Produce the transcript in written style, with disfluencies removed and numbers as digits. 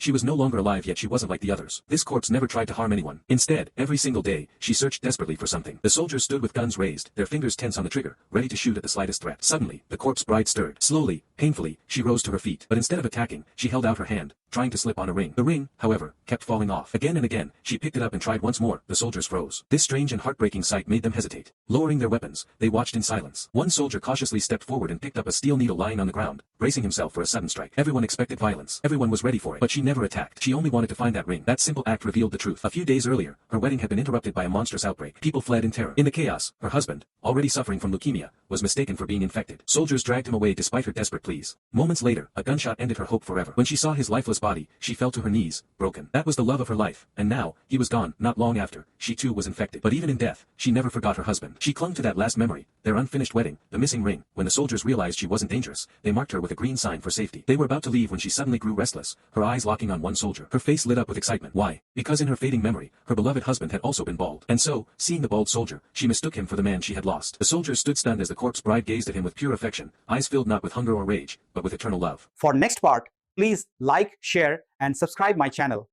She was no longer alive, yet she wasn't like the others. This corpse never tried to harm anyone. Instead, every single day, she searched desperately for something. The soldiers stood with guns raised, their fingers tense on the trigger, ready to shoot at the slightest threat. Suddenly, the corpse bride stirred. Slowly, painfully, she rose to her feet. But instead of attacking, she held out her hand, trying to slip on a ring. The ring, however, kept falling off. Again and again, she picked it up and tried once more. The soldiers froze. This strange and heartbreaking sight made them hesitate. Lowering their weapons, they watched in silence. One soldier cautiously stepped forward and picked up a steel needle lying on the ground, bracing himself for a sudden strike. Everyone expected violence. Everyone was ready for it. But she never attacked. She only wanted to find that ring. That simple act revealed the truth. A few days earlier, her wedding had been interrupted by a monstrous outbreak. People fled in terror. In the chaos, her husband, already suffering from leukemia, was mistaken for being infected. Soldiers dragged him away despite her desperate pleas. Moments later, a gunshot ended her hope forever. When she saw his lifeless body, she fell to her knees, broken. That was the love of her life, and now, he was gone. Not long after, she too was infected. But even in death, she never forgot her husband. She clung to that last memory, their unfinished wedding, the missing ring. When the soldiers realized she wasn't dangerous, they marked her with a green sign for safety. They were about to leave when she suddenly grew restless, her eyes locking on one soldier. Her face lit up with excitement. Why? Because in her fading memory, her beloved husband had also been bald. And so, seeing the bald soldier, she mistook him for the man she had lost. The soldier stood stunned as the corpse bride gazed at him with pure affection, eyes filled not with hunger or rage, but with eternal love. For next part, please like, share, and subscribe my channel.